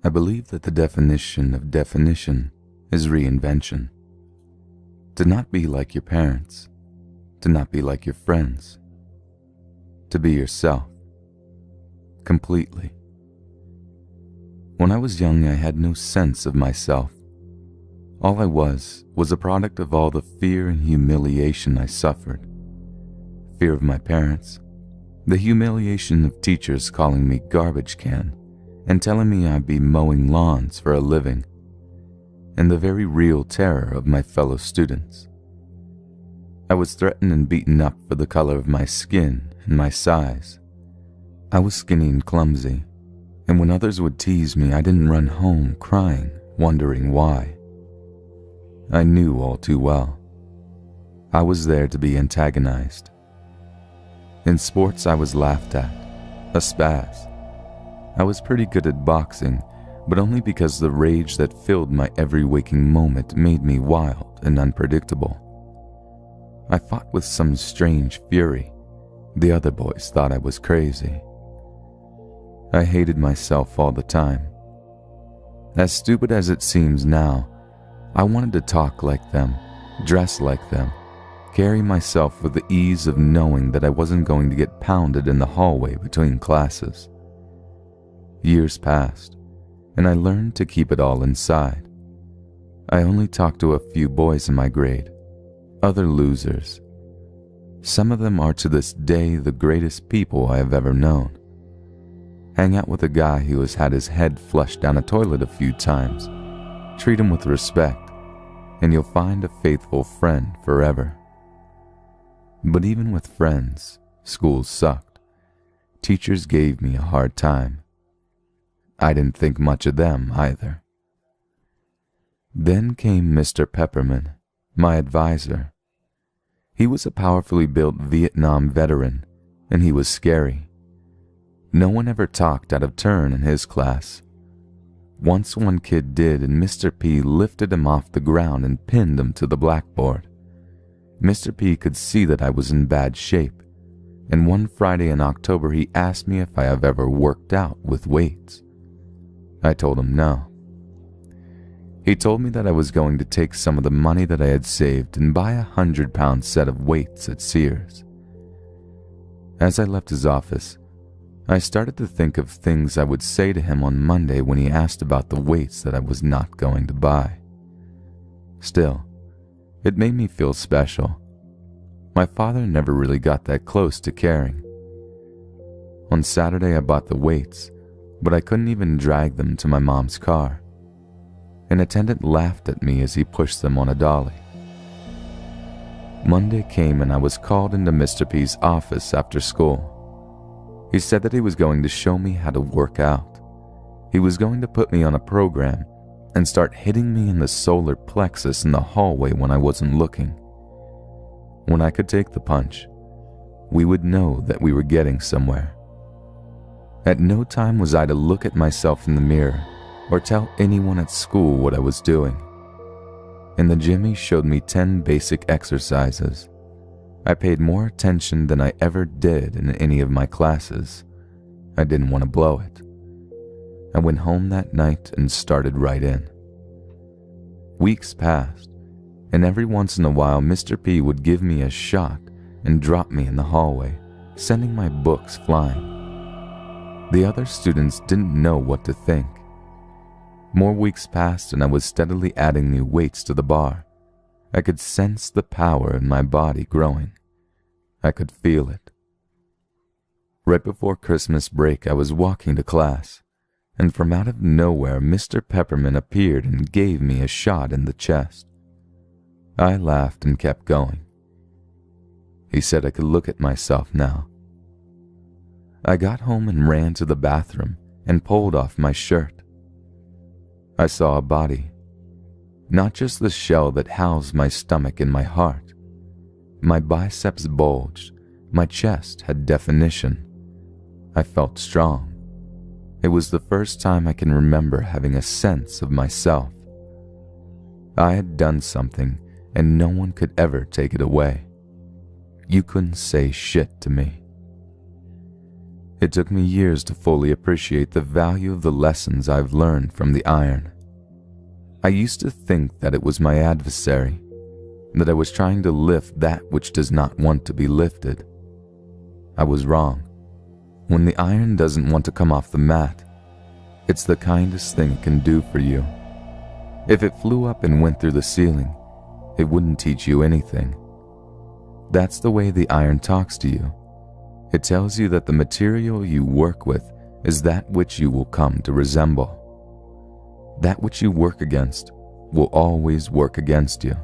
I believe that the definition of definition is reinvention. To not be like your parents, to not be like your friends, to be yourself, completely. When I was young, I had no sense of myself. All I was a product of all the fear and humiliation I suffered. Fear of my parents, the humiliation of teachers calling me garbage can and telling me I'd be mowing lawns for a living, and the very real terror of my fellow students. I was threatened and beaten up for the color of my skin and my size. I was skinny and clumsy, and when others would tease me, I didn't run home crying, wondering why. I knew all too well. I was there to be antagonized. In sports, I was laughed at, a spaz. I was pretty good at boxing, but only because the rage that filled my every waking moment made me wild and unpredictable. I fought with some strange fury. The other boys thought I was crazy. I hated myself all the time. As stupid as it seems now, I wanted to talk like them, dress like them, carry myself with the ease of knowing that I wasn't going to get pounded in the hallway between classes. Years passed, and I learned to keep it all inside. I only talked to a few boys in my grade, other losers. Some of them are to this day the greatest people I have ever known. Hang out with a guy who has had his head flushed down a toilet a few times. Treat him with respect, and you'll find a faithful friend forever. But even with friends, school sucked. Teachers gave me a hard time. I didn't think much of them either. Then came Mr. Pepperman, my advisor. He was a powerfully built Vietnam veteran, and he was scary. No one ever talked out of turn in his class. Once one kid did, and Mr. P lifted him off the ground and pinned him to the blackboard. Mr. P could see that I was in bad shape, and one Friday in October he asked me if I have ever worked out with weights. I told him no. He told me that I was going to take some of the money that I had saved and buy a 100-pound set of weights at Sears. As I left his office, I started to think of things I would say to him on Monday when he asked about the weights that I was not going to buy. Still, it made me feel special. My father never really got that close to caring. On Saturday I bought the weights, but I couldn't even drag them to my mom's car. An attendant laughed at me as he pushed them on a dolly. Monday came and I was called into Mr. P's office after school. He said that he was going to show me how to work out. He was going to put me on a program and start hitting me in the solar plexus in the hallway when I wasn't looking. When I could take the punch, we would know that we were getting somewhere. At no time was I to look at myself in the mirror or tell anyone at school what I was doing. In the gym, he showed me 10 basic exercises. I paid more attention than I ever did in any of my classes. I didn't want to blow it. I went home that night and started right in. Weeks passed, and every once in a while Mr. P would give me a shot and drop me in the hallway, sending my books flying. The other students didn't know what to think. More weeks passed and I was steadily adding new weights to the bar. I could sense the power in my body growing. I could feel it. Right before Christmas break, I was walking to class, and from out of nowhere, Mr. Pepperman appeared and gave me a shot in the chest. I laughed and kept going. He said I could look at myself now. I got home and ran to the bathroom and pulled off my shirt. I saw a body, not just the shell that housed my stomach and my heart. My biceps bulged, my chest had definition. I felt strong. It was the first time I can remember having a sense of myself. I had done something and no one could ever take it away. You couldn't say shit to me. It took me years to fully appreciate the value of the lessons I've learned from the iron. I used to think that it was my adversary, that I was trying to lift that which does not want to be lifted. I was wrong. When the iron doesn't want to come off the mat, it's the kindest thing it can do for you. If it flew up and went through the ceiling, it wouldn't teach you anything. That's the way the iron talks to you. It tells you that the material you work with is that which you will come to resemble. That which you work against will always work against you.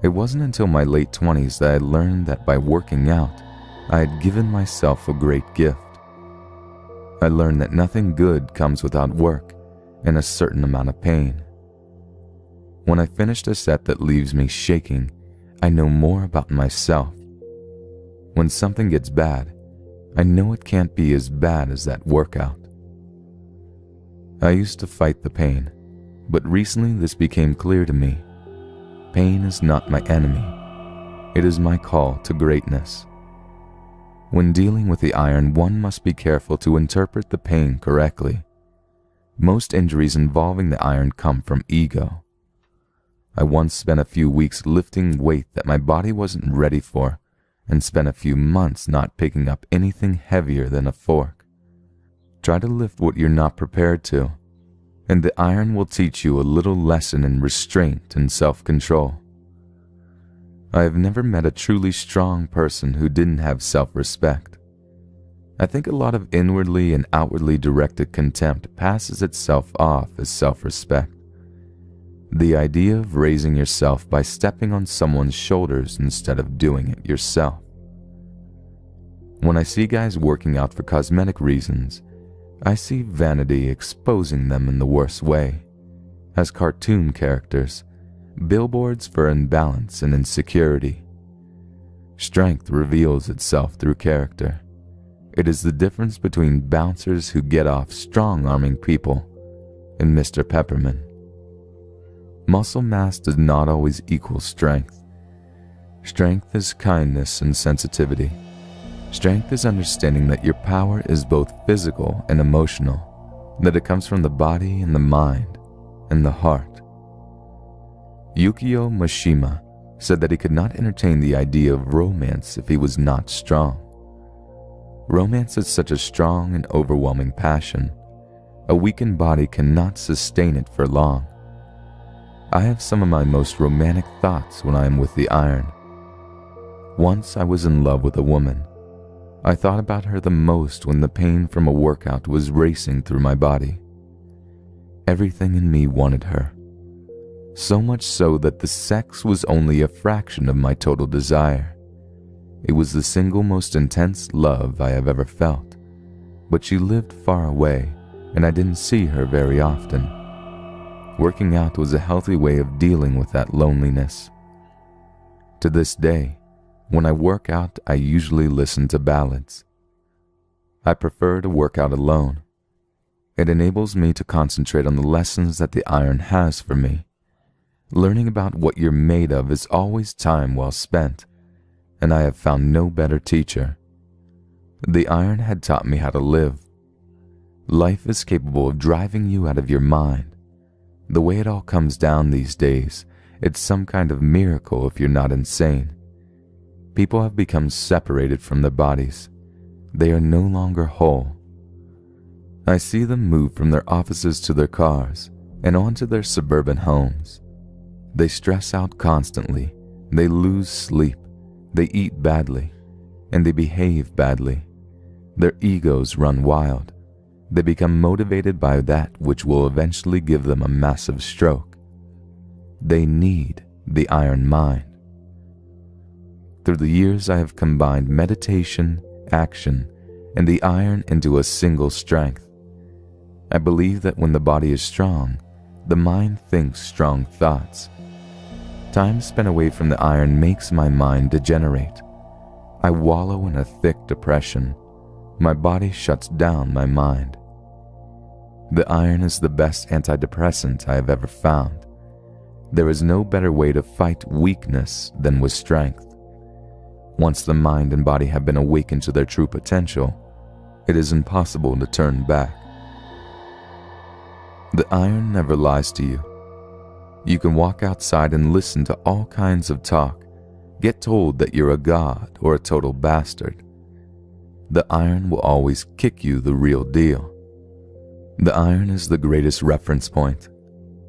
It wasn't until my late 20s that I learned that by working out, I had given myself a great gift. I learned that nothing good comes without work and a certain amount of pain. When I finished a set that leaves me shaking, I know more about myself. When something gets bad, I know it can't be as bad as that workout. I used to fight the pain, but recently this became clear to me. Pain is not my enemy. It is my call to greatness. When dealing with the iron, one must be careful to interpret the pain correctly. Most injuries involving the iron come from ego. I once spent a few weeks lifting weight that my body wasn't ready for, and spent a few months not picking up anything heavier than a fork. Try to lift what you're not prepared to, and the iron will teach you a little lesson in restraint and self-control. I have never met a truly strong person who didn't have self-respect. I think a lot of inwardly and outwardly directed contempt passes itself off as self-respect. The idea of raising yourself by stepping on someone's shoulders instead of doing it yourself. When I see guys working out for cosmetic reasons, I see vanity exposing them in the worst way, as cartoon characters, billboards for imbalance and insecurity. Strength reveals itself through character. It is the difference between bouncers who get off strong-arming people and Mr. Peppermint. Muscle mass does not always equal strength. Strength is kindness and sensitivity. Strength is understanding that your power is both physical and emotional, that it comes from the body and the mind and the heart. Yukio Mishima said that he could not entertain the idea of romance if he was not strong. Romance is such a strong and overwhelming passion. A weakened body cannot sustain it for long. I have some of my most romantic thoughts when I am with the iron. Once I was in love with a woman. I thought about her the most when the pain from a workout was racing through my body. Everything in me wanted her. So much so that the sex was only a fraction of my total desire. It was the single most intense love I have ever felt. But she lived far away, and I didn't see her very often. Working out was a healthy way of dealing with that loneliness. To this day, when I work out, I usually listen to ballads. I prefer to work out alone. It enables me to concentrate on the lessons that the iron has for me. Learning about what you're made of is always time well spent, and I have found no better teacher. The iron had taught me how to live. Life is capable of driving you out of your mind. The way it all comes down these days, it's some kind of miracle if you're not insane. People have become separated from their bodies. They are no longer whole. I see them move from their offices to their cars and onto their suburban homes. They stress out constantly, they lose sleep, they eat badly, and they behave badly. Their egos run wild. They become motivated by that which will eventually give them a massive stroke. They need the iron mind. Through the years, I have combined meditation, action, and the iron into a single strength. I believe that when the body is strong, the mind thinks strong thoughts. Time spent away from the iron makes my mind degenerate. I wallow in a thick depression. My body shuts down my mind. The iron is the best antidepressant I have ever found. There is no better way to fight weakness than with strength. Once the mind and body have been awakened to their true potential, it is impossible to turn back. The iron never lies to you. You can walk outside and listen to all kinds of talk, get told that you're a god or a total bastard. The iron will always kick you the real deal. The iron is the greatest reference point,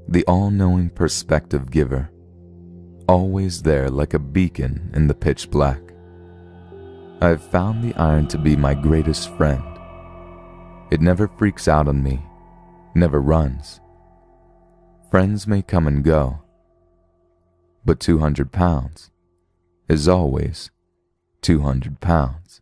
the all-knowing perspective giver, always there like a beacon in the pitch black. I have found the iron to be my greatest friend. It never freaks out on me, never runs. Friends may come and go, but 200 pounds is always 200 pounds.